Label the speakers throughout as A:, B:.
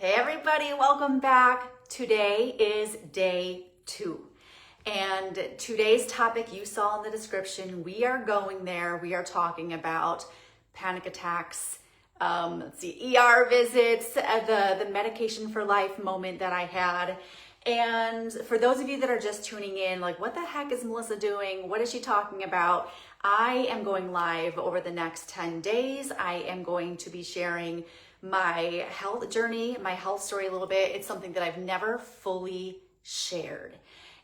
A: Hey everybody, welcome back. Today is day 2. And today's topic you saw in the description, we are going there. We are talking about panic attacks, ER visits, the medication for life moment that I had. And for those of you that are just tuning in, like, what the heck is Melissa doing? What is she talking about? I am going live over the next 10 days. I am going to be sharing my health journey, my health story a little bit. It's something that I've never fully shared.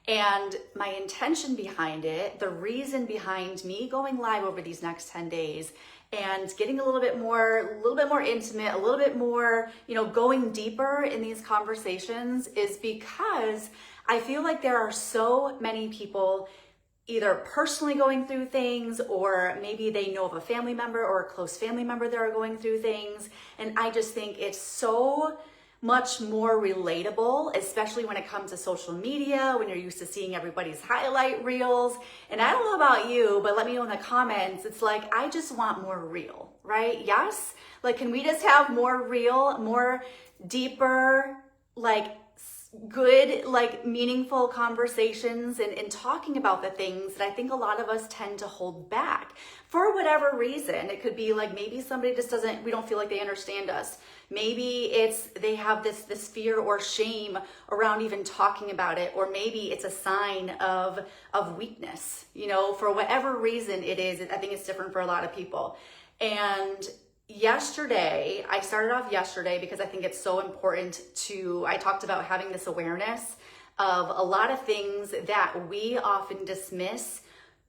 A: And my intention behind it, the reason behind me going live over these next 10 days and getting a little bit more intimate, a little bit more, going deeper in these conversations is because I feel like there are so many people either personally going through things, or maybe they know of a family member or a close family member that are going through things. And I just think it's so much more relatable, especially when it comes to social media, when you're used to seeing everybody's highlight reels. And I don't know about you, but let me know in the comments. It's like, I just want more real, right? Yes? Like, can we just have more real, more deeper, good, meaningful conversations and talking about the things that I think a lot of us tend to hold back for whatever reason. It could be like, maybe somebody just we don't feel like they understand us. Maybe it's they have this fear or shame around even talking about it, or maybe it's a sign of weakness, for whatever reason it is. I think it's different for a lot of people. And I started off yesterday because I think it's so important I talked about having this awareness of a lot of things that we often dismiss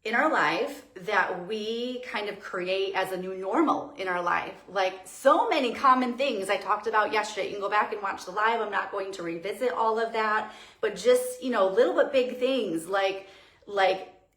A: in our life, that we kind of create as a new normal in our life. Like, so many common things I talked about yesterday. You can go back and watch the live. I'm not going to revisit all of that, but just, little but big things like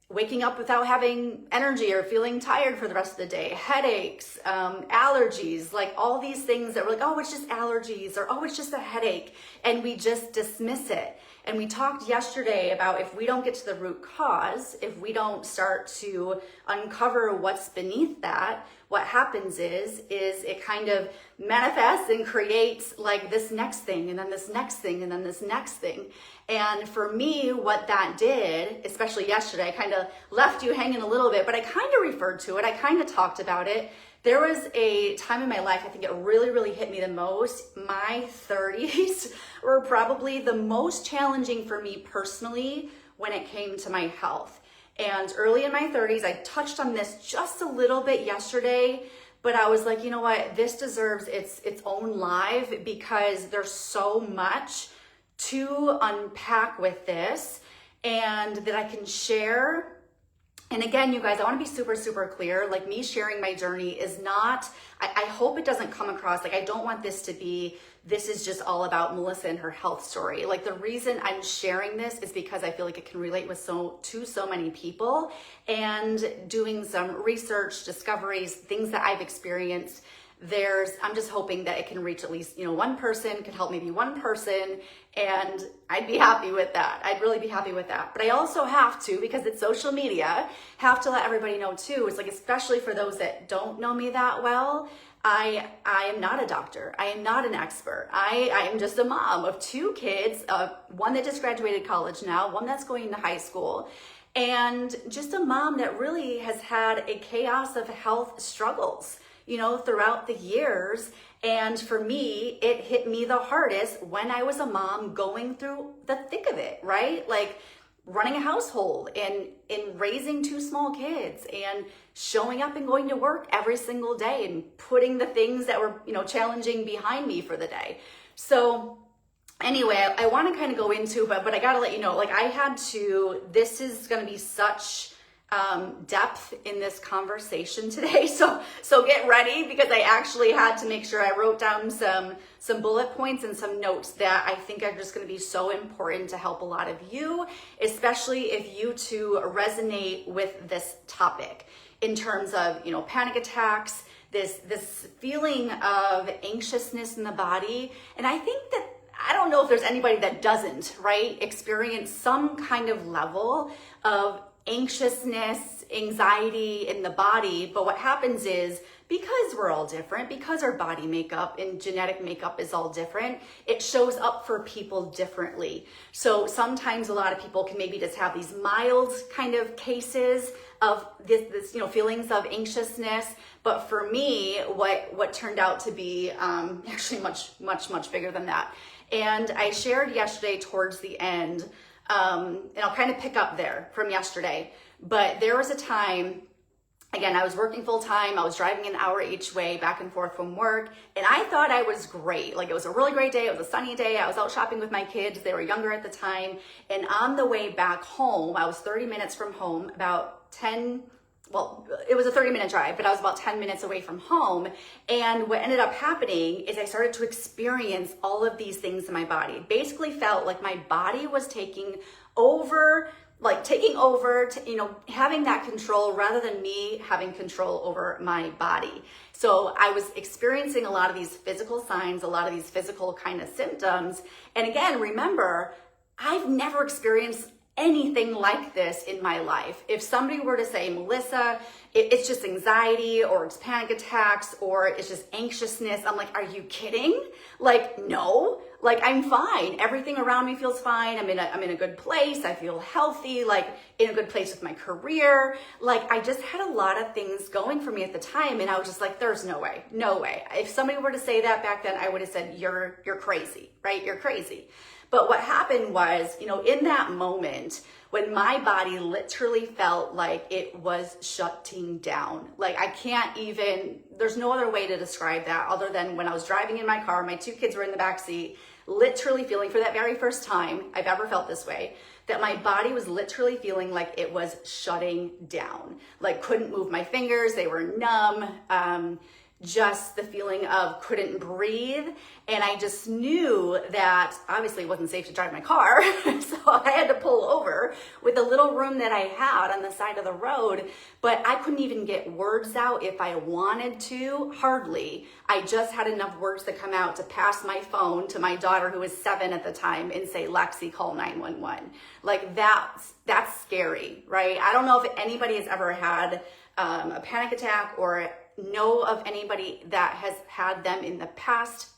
A: waking up without having energy or feeling tired for the rest of the day, headaches, allergies, like all these things that we're like, oh, it's just allergies, or oh, it's just a headache. And we just dismiss it. And we talked yesterday about, if we don't get to the root cause, if we don't start to uncover what's beneath that, what happens is it kind of manifests and creates like this next thing, and then this next thing, and then this next thing. And for me, what that did, especially yesterday, I kind of left you hanging a little bit, but I kind of referred to it. I kind of talked about it. There was a time in my life, I think it really, really hit me the most. My 30s were probably the most challenging for me personally when it came to my health. And early in my 30s, I touched on this just a little bit yesterday, but I was like, you know what, this deserves its own live, because there's so much to unpack with this and that I can share. And again, you guys, I want to be super, super clear. Like, me sharing my journey is not, I hope it doesn't come across like I don't want this to be, this is just all about Melissa and her health story. Like, the reason I'm sharing this is because I feel like it can relate with so many people, and doing some research, discoveries, things that I've experienced. I'm just hoping that it can reach at least, one person, could help maybe one person, and I'd be happy with that. I'd really be happy with that. But I also have to, because it's social media, have to let everybody know too. It's like, especially for those that don't know me that well, I am not a doctor. I am not an expert. I am just a mom of 2 kids, one that just graduated college now, one that's going to high school, and just a mom that really has had a chaos of health struggles, throughout the years. And for me, it hit me the hardest when I was a mom going through the thick of it, right? Like, running a household and raising 2 small kids, and showing up and going to work every single day, and putting the things that were, challenging behind me for the day. So anyway, I want to kind of go into, but I got to let you know, this is going to be such depth in this conversation today. So get ready, because I actually had to make sure I wrote down some bullet points and some notes that I think are just going to be so important to help a lot of you, especially if you too resonate with this topic in terms of, panic attacks, this feeling of anxiousness in the body. And I think that, I don't know if there's anybody that doesn't, right, experience some kind of level of anxiousness, anxiety in the body. But what happens is, because we're all different, because our body makeup and genetic makeup is all different, it shows up for people differently. So sometimes a lot of people can maybe just have these mild kind of cases of this feelings of anxiousness. But for me, what turned out to be actually much bigger than that. And I shared yesterday towards the end, and I'll kind of pick up there from yesterday, but there was a time, again, I was working full time. I was driving an hour each way back and forth from work, and I thought I was great. Like, it was a really great day. It was a sunny day. I was out shopping with my kids. They were younger at the time. And on the way back home, I was 30 minutes from home, it was a 30-minute drive, but I was about 10 minutes away from home. And what ended up happening is I started to experience all of these things in my body. It basically felt like my body was taking over, having that control rather than me having control over my body. So I was experiencing a lot of these physical signs, a lot of these physical kind of symptoms. And again, remember, I've never experienced anything like this in my life. If somebody were to say, Melissa, it's just anxiety, or it's panic attacks, or it's just anxiousness, I'm like, are you kidding? Like, no, like, I'm fine. Everything around me feels fine. I'm in a good place. I feel healthy, like in a good place with my career. Like, I just had a lot of things going for me at the time. And I was just like, there's no way. If somebody were to say that back then, I would have said, you're crazy, right? You're crazy. But what happened was, in that moment, when my body literally felt like it was shutting down, like there's no other way to describe that other than when I was driving in my car, my two kids were in the back seat, literally feeling, for that very first time I've ever felt this way, that my body was literally feeling like it was shutting down, like couldn't move my fingers, they were numb, just the feeling of couldn't breathe. And I just knew that obviously it wasn't safe to drive my car. So I had to pull over with the little room that I had on the side of the road, but I couldn't even get words out if I wanted to, hardly. I just had enough words to come out to pass my phone to my daughter, who was 7 at the time, and say, Lexi, call 911. Like, that's scary, right? I don't know if anybody has ever had a panic attack or know of anybody that has had them in the past.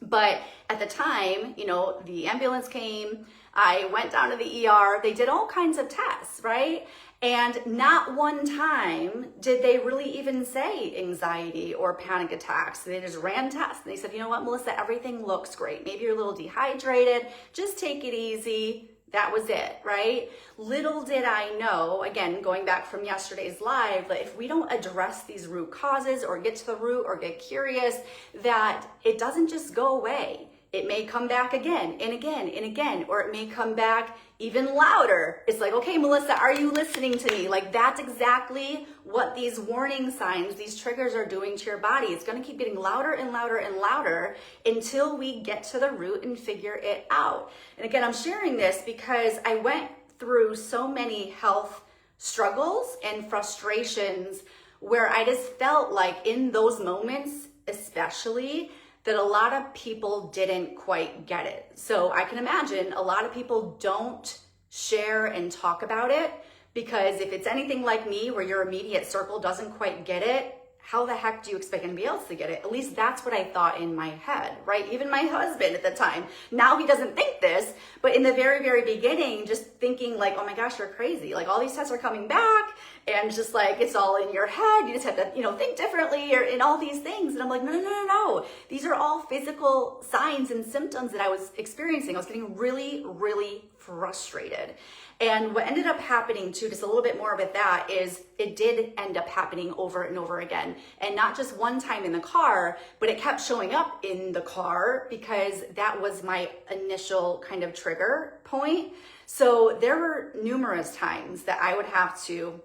A: But at the time, the ambulance came, I went down to the ER, they did all kinds of tests, right? And not one time did they really even say anxiety or panic attacks. They just ran tests. And they said, you know what, Melissa, everything looks great. Maybe you're a little dehydrated, just take it easy. That was it, right? Little did I know, again, going back from yesterday's live, that if we don't address these root causes or get to the root or get curious, that it doesn't just go away. It may come back again and again and again, or it may come back even louder. It's like, okay, Melissa, are you listening to me? Like, that's exactly what these warning signs, these triggers are doing to your body. It's going to keep getting louder and louder and louder until we get to the root and figure it out. And again, I'm sharing this because I went through so many health struggles and frustrations where I just felt like in those moments, especially, that a lot of people didn't quite get it. So I can imagine a lot of people don't share and talk about it, because if it's anything like me where your immediate circle doesn't quite get it, how the heck do you expect anybody else to get it? At least that's what I thought in my head, right? Even my husband at the time, now he doesn't think this, but in the very, very beginning, just thinking like, oh my gosh, you're crazy. Like, all these tests are coming back, and just like, it's all in your head. You just have to, think differently, or in all these things. And I'm like, no. These are all physical signs and symptoms that I was experiencing. I was getting really, really frustrated. And what ended up happening too, just a little bit more with that, is it did end up happening over and over again. And not just one time in the car, but it kept showing up in the car, because that was my initial kind of trigger point. So there were numerous times that I would have to,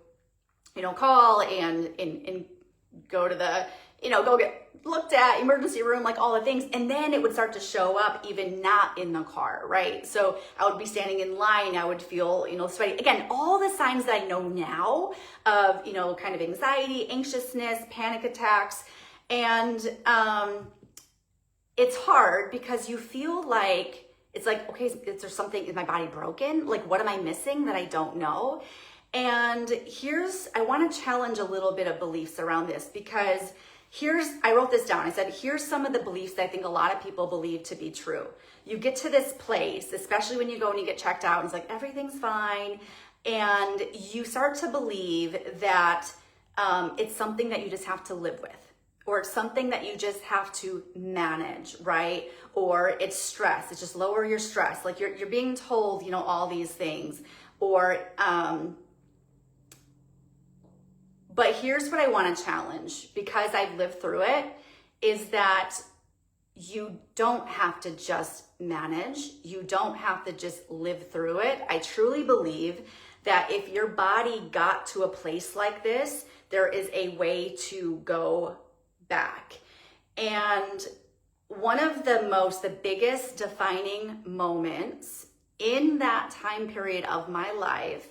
A: call and go to the, go get looked at, emergency room, like all the things. And then it would start to show up even not in the car, right? So I would be standing in line, I would feel, sweaty. Again, all the signs that I know now of, kind of anxiety, anxiousness, panic attacks. And it's hard because you feel like, it's like, okay, is there something, is my body broken? Like, what am I missing that I don't know? And I want to challenge a little bit of beliefs around this, because I wrote this down. I said, here's some of the beliefs that I think a lot of people believe to be true. You get to this place, especially when you go and you get checked out, and it's like, everything's fine. And you start to believe that it's something that you just have to live with, or it's something that you just have to manage, right? Or it's stress. It's just lower your stress. Like you're being told, you know, all these things. Or, but here's what I want to challenge, because I've lived through it, is that you don't have to just manage. You don't have to just live through it. I truly believe that if your body got to a place like this, there is a way to go back. And one of the biggest defining moments in that time period of my life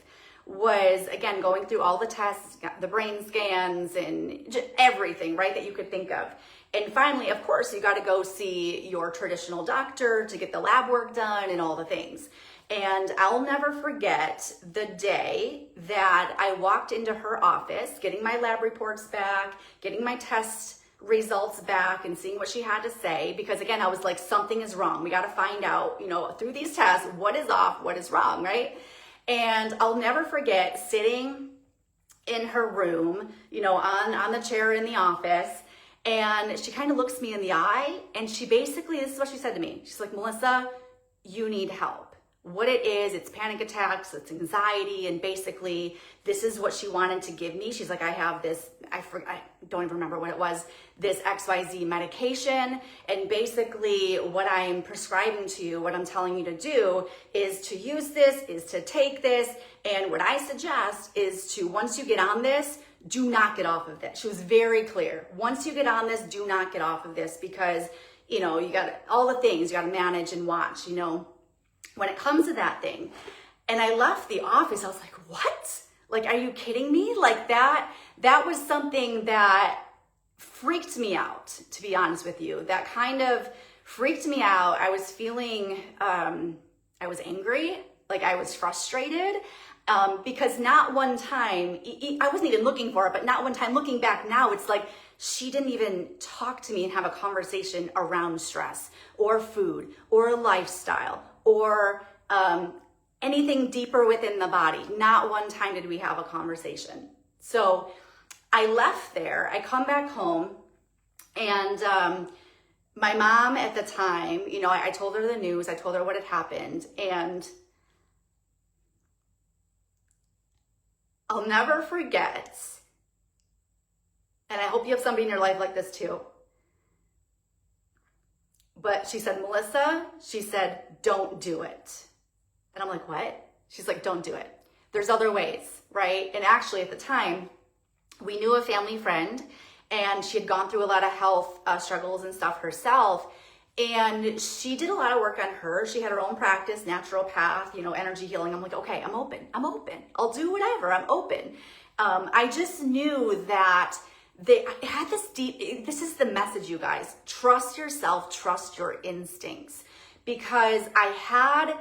A: was, again, going through all the tests, the brain scans and just everything, right, that you could think of. And finally, of course, you got to go see your traditional doctor to get the lab work done and all the things. And I'll never forget the day that I walked into her office, getting my lab reports back, getting my test results back, and seeing what she had to say. Because again, I was like, something is wrong. We got to find out, you know, through these tests, what is off, what is wrong, right? And I'll never forget sitting in her room, you know, on the chair in the office. And she kind of looks me in the eye, and she basically, this is what she said to me. She's like, Melissa, you need help. What it is, it's panic attacks, it's anxiety, and basically this is what she wanted to give me. She's like, I have this, I don't even remember what it was, this XYZ medication, and basically what I'm prescribing to you, what I'm telling you to do is to use this, is to take this, and what I suggest is to, once you get on this, do not get off of this. She was very clear. Once you get on this, do not get off of this, because, you know, you got all the things you got to manage and watch, you know, when it comes to that thing. And I left the office. I was like, what? Like, are you kidding me? Like that was something that freaked me out, to be honest with you. That kind of freaked me out. I was feeling, I was angry, like I was frustrated. Because not one time, I wasn't even looking for it, but not one time looking back now, it's like she didn't even talk to me and have a conversation around stress or food or lifestyle or anything deeper within the body. Not one time did we have a conversation. So I left there, I come back home, and my mom at the time, you know, I told her the news, I told her what had happened, and I'll never forget, and I hope you have somebody in your life like this too, but she said, Melissa, she said, don't do it. And I'm like, what? She's like, don't do it. There's other ways, right? And actually at the time, we knew a family friend, and she had gone through a lot of health struggles and stuff herself. And she did a lot of work on her. She had her own practice, naturopath, you know, energy healing. I'm like, okay, I'm open. I'll do whatever, I'm open. I just knew that they had this deep, this is the message, you guys, trust yourself, trust your instincts. Because I had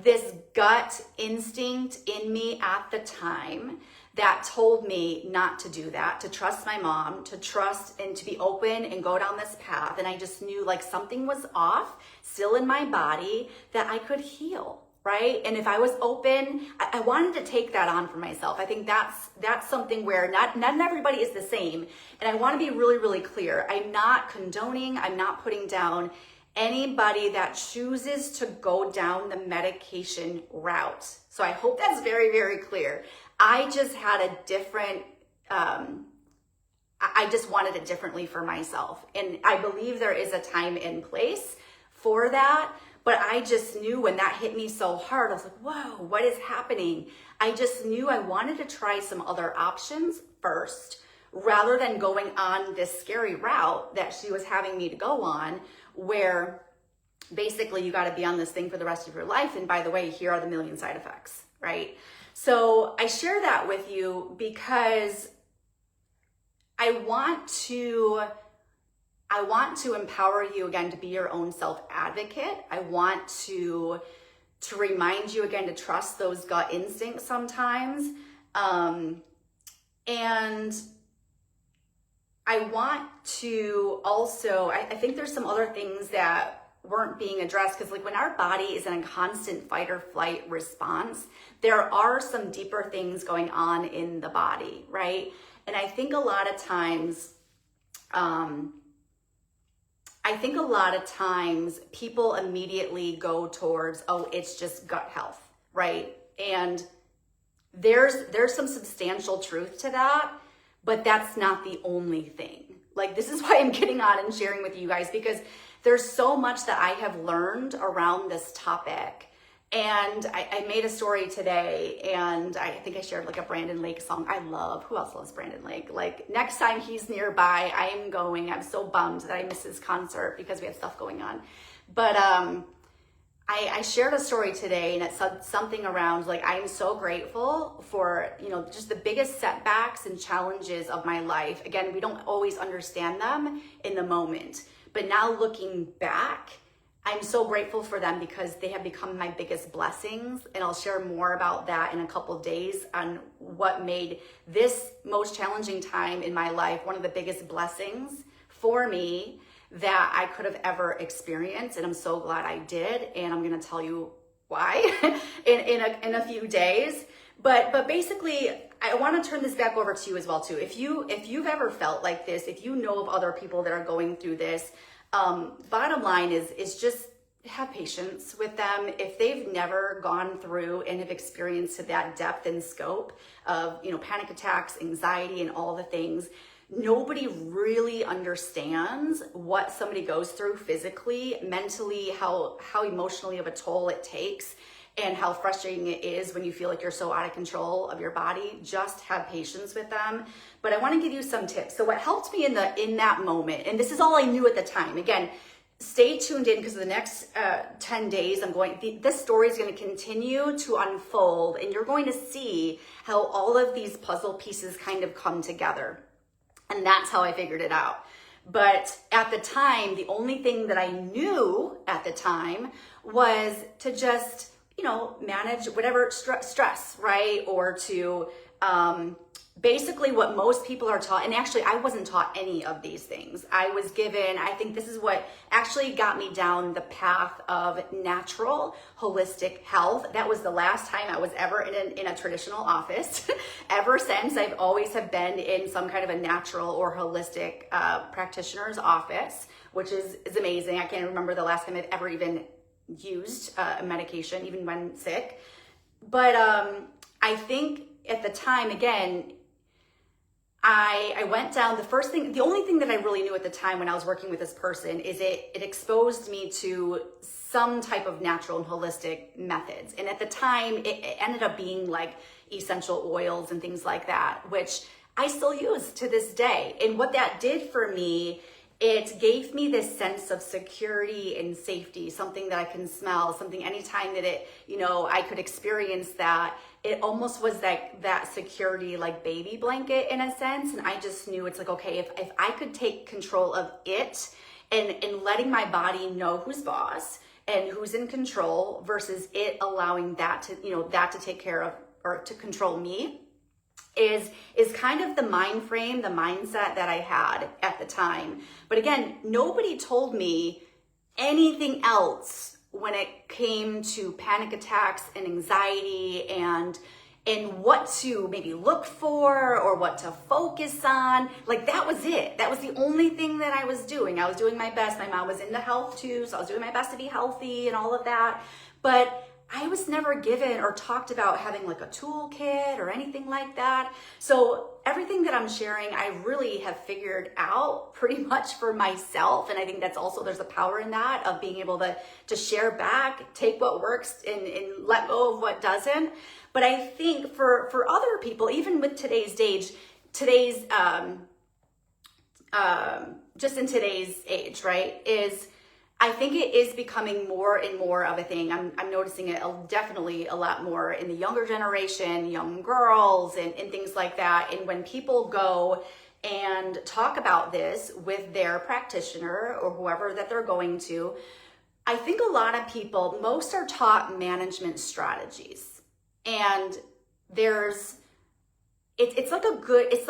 A: this gut instinct in me at the time that told me not to do that, to trust my mom, to trust and to be open and go down this path. And I just knew like something was off still in my body that I could heal, right? And if I was open, I wanted to take that on for myself. I think that's something where not everybody is the same. And I want to be really, really clear. I'm not condoning, I'm not putting down anybody that chooses to go down the medication route. So I hope that's very, very clear. I just had a different, I just wanted it differently for myself. And I believe there is a time and place for that. But I just knew when that hit me so hard, I was like, whoa, what is happening? I just knew I wanted to try some other options first, rather than going on this scary route that she was having me to go on, where basically you got to be on this thing for the rest of your life. And by the way, here are the million side effects, right? So I share that with you because I want to empower you again to be your own self-advocate. I want to remind you again to trust those gut instincts sometimes. And I want to also, I think there's some other things that weren't being addressed, because like when our body is in a constant fight or flight response, there are some deeper things going on in the body, right? And I think a lot of times, people immediately go towards, oh, it's just gut health, right? And there's some substantial truth to that, but that's not the only thing. Like, this is why I'm getting on and sharing with you guys, because there's so much that I have learned around this topic. And I made a story today, and I think I shared like a Brandon Lake song. I love, who else loves Brandon Lake? Like, next time he's nearby, I am going. I'm so bummed that I missed his concert because we had stuff going on. But I shared a story today, and it said something around like, I'm so grateful for, just the biggest setbacks and challenges of my life. Again, we don't always understand them in the moment, but now looking back, I'm so grateful for them because they have become my biggest blessings. And I'll share more about that in a couple of days on what made this most challenging time in my life one of the biggest blessings for me that I could have ever experienced. And I'm so glad I did. And I'm going to tell you why in a few days. But basically, I want to turn this back over to you as well too. If you've ever felt like this, if you know of other people that are going through this, bottom line is just have patience with them. If they've never gone through and have experienced to that depth and scope of, panic attacks, anxiety, and all the things, nobody really understands what somebody goes through physically, mentally, how emotionally of a toll it takes, and how frustrating it is when you feel like you're so out of control of your body. Just have patience with them. But I want to give you some tips. So what helped me in that moment, and this is all I knew at the time. Again, stay tuned in, because the next 10 days, this story is going to continue to unfold, and you're going to see how all of these puzzle pieces kind of come together. And that's how I figured it out. But at the time, the only thing that I knew at the time was to just, manage whatever stress, right? Or to basically what most people are taught. And actually, I wasn't taught any of these things. I was given, I think this is what actually got me down the path of natural, holistic health. That was the last time I was ever in a traditional office. Ever since, I've always have been in some kind of a natural or holistic practitioner's office, which is amazing. I can't remember the last time I've ever even used a medication, even when sick. But I think at the time, again, I went down, the only thing that I really knew at the time when I was working with this person is it exposed me to some type of natural and holistic methods. And at the time, it ended up being like essential oils and things like that, which I still use to this day. And what that did for me, it gave me this sense of security and safety, something that I can smell, something anytime that I could experience that. It almost was that security, like baby blanket in a sense. And I just knew it's like, okay, if I could take control of it and letting my body know who's boss and who's in control versus it allowing that to take care of or to control me, is kind of the mind frame, the mindset that I had at the time. But again, nobody told me anything else when it came to panic attacks and anxiety and what to maybe look for or what to focus on. Like, that was it. That was the only thing that I was doing. I was doing my best. My mom was into health too, so I was doing my best to be healthy and all of that. But I was never given or talked about having like a toolkit or anything like that. So everything that I'm sharing, I really have figured out pretty much for myself. And I think that's also, there's a power in that of being able to share back, take what works and let go of what doesn't. But I think for other people, even with today's age, just in today's age, right, I think it is becoming more and more of a thing. I'm noticing it definitely a lot more in the younger generation, young girls and things like that. And when people go and talk about this with their practitioner or whoever that they're going to, I think a lot of people, most are taught management strategies. And there's it's like a good, it's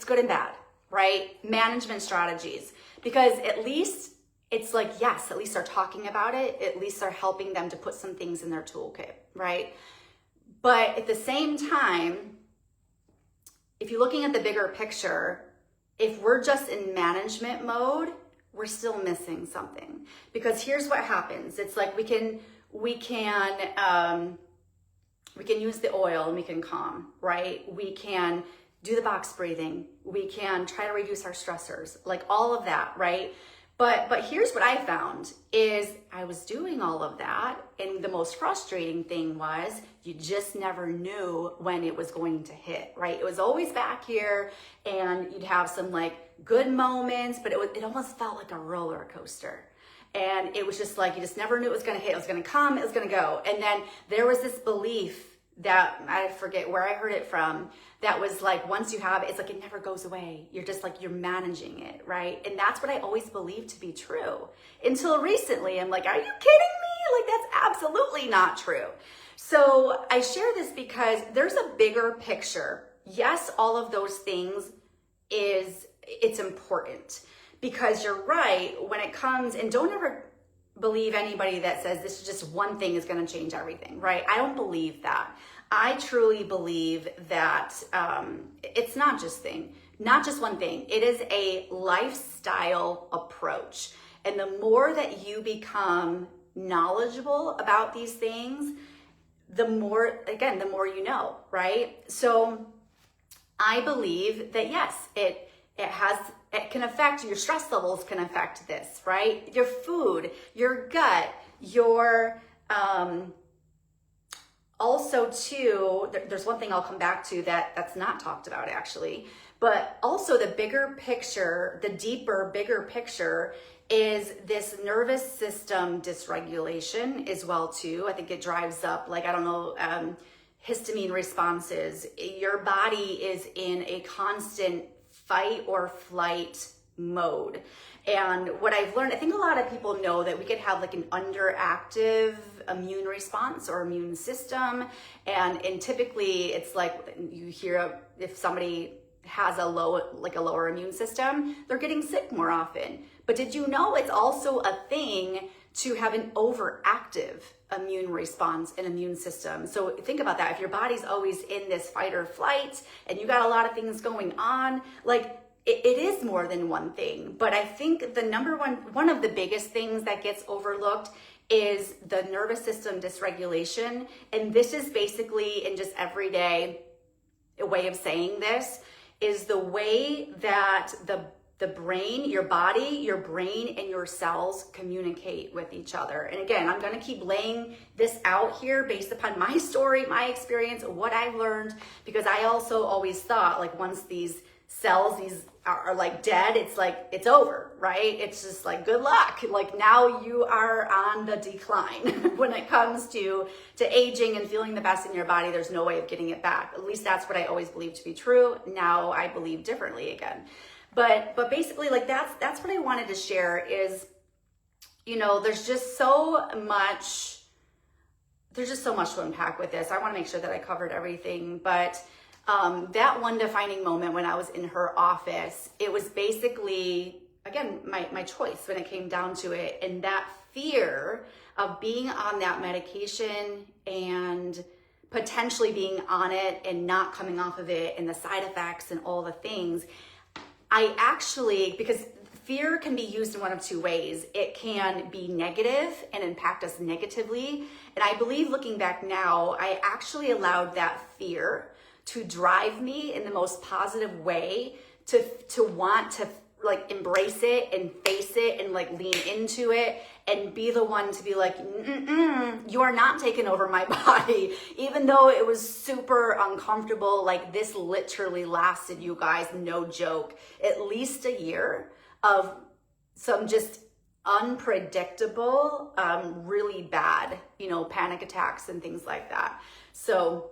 A: good and bad, right? Management strategies, because at least it's like, yes, at least they're talking about it. At least they're helping them to put some things in their toolkit, right? But at the same time, if you're looking at the bigger picture, if we're just in management mode, we're still missing something. Because here's what happens. It's like we can use the oil and we can calm, right? We can do the box breathing. We can try to reduce our stressors, like all of that, right? But here's what I found is I was doing all of that, and the most frustrating thing was you just never knew when it was going to hit, right? It was always back here, and you'd have some like good moments, but it almost felt like a roller coaster. And it was just like, you just never knew it was going to hit. It was going to come, it was going to go. And then there was this belief that, I forget where I heard it from, that was like, once you have it, it's like it never goes away. You're just like, you're managing it, right? And that's what I always believed to be true. Until recently, I'm like, are you kidding me? Like, that's absolutely not true. So I share this because there's a bigger picture. Yes, all of those things it's important, because you're right when it comes, and don't ever believe anybody that says this is just one thing is going to change everything, right? I don't believe that. I truly believe that it's not just one thing. It is a lifestyle approach. And the more that you become knowledgeable about these things, the more you know, right? So I believe that yes, it can affect your stress levels, can affect this, right? Your food, your gut, your also too, there's one thing I'll come back to that's not talked about actually, but also the bigger picture, the deeper, bigger picture is this nervous system dysregulation as well too. I think it drives up, like, I don't know, histamine responses. Your body is in a constant fight or flight mode. And what I've learned, I think a lot of people know that we could have like an underactive immune response or immune system. And typically it's like you hear if somebody has a lower immune system, they're getting sick more often. But did you know it's also a thing to have an overactive immune response and immune system? So think about that. If your body's always in this fight or flight and you got a lot of things going on, like it is more than one thing. But I think the one of the biggest things that gets overlooked is the nervous system dysregulation. And this is basically, in just everyday a way of saying this, is the way that the brain, your body, your brain, and your cells communicate with each other. And again, I'm going to keep laying this out here based upon my story, my experience, what I've learned, because I also always thought like once these cells, these are like dead, it's like, it's over, right? It's just like, good luck. Like now you are on the decline when it comes to aging and feeling the best in your body. There's no way of getting it back. At least that's what I always believed to be true. Now I believe differently again. But basically, like that's what I wanted to share is, you know, there's just so much to unpack with this. I want to make sure that I covered everything, but that one defining moment when I was in her office, it was basically, again, my choice when it came down to it. And that fear of being on that medication and potentially being on it and not coming off of it and the side effects and all the things, I actually, because fear can be used in one of two ways. It can be negative and impact us negatively. And I believe looking back now, I actually allowed that fear to drive me in the most positive way to want to like embrace it and face it and like lean into it and be the one to be like, you are not taking over my body. Even though it was super uncomfortable, like this literally lasted, you guys, no joke, at least a year of some just unpredictable, really bad, panic attacks and things like that. So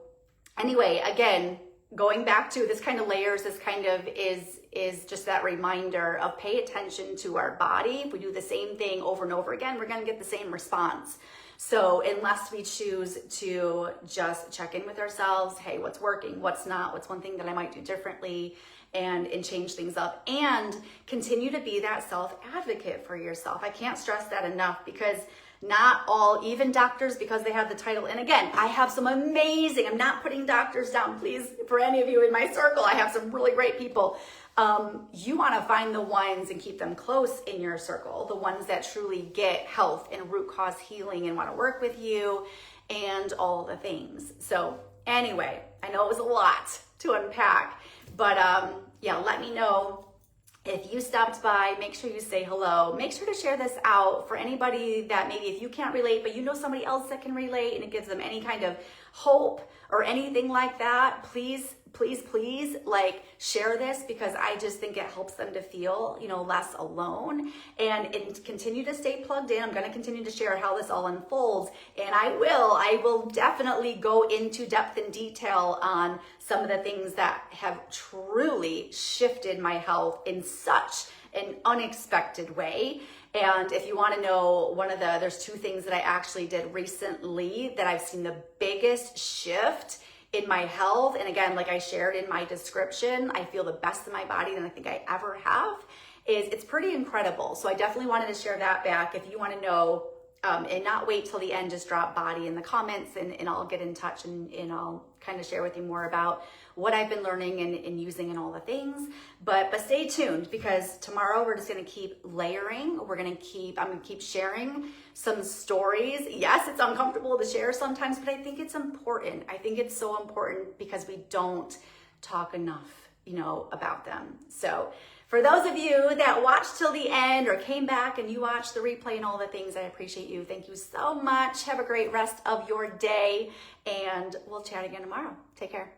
A: anyway, again, going back to this kind of layers, this kind of is just that reminder of pay attention to our body. If we do the same thing over and over again, we're going to get the same response. So unless we choose to just check in with ourselves, hey, what's working, what's not, what's one thing that I might do differently, and change things up, and continue to be that self-advocate for yourself. I can't stress that enough, because not all, even doctors, because they have the title. And again, I have some amazing, I'm not putting doctors down, please, for any of you in my circle. I have some really great people. You want to find the ones and keep them close in your circle, the ones that truly get health and root cause healing and want to work with you and all the things. So anyway, I know it was a lot to unpack, but yeah, let me know if you stopped by. Make sure you say hello. Make sure to share this out for anybody that maybe if you can't relate, but you know somebody else that can relate and it gives them any kind of hope or anything like that. Please, please, please, like, share this, because I just think it helps them to feel, less alone, and continue to stay plugged in. I'm going to continue to share how this all unfolds, and I will definitely go into depth and detail on some of the things that have truly shifted my health in such an unexpected way. And if you want to know, there's two things that I actually did recently that I've seen the biggest shift in my health. And again, like I shared in my description, I feel the best in my body than I think I ever have. It's pretty incredible. So I definitely wanted to share that back. If you want to know, and not wait till the end, just drop body in the comments, and I'll get in touch and I'll kind of share with you more about what I've been learning and using and all the things. But stay tuned, because tomorrow we're just going to keep layering. I'm going to keep sharing some stories. Yes, it's uncomfortable to share sometimes, but I think it's important. I think it's so important because we don't talk enough, about them. So for those of you that watched till the end or came back and you watched the replay and all the things, I appreciate you. Thank you so much. Have a great rest of your day, and we'll chat again tomorrow. Take care.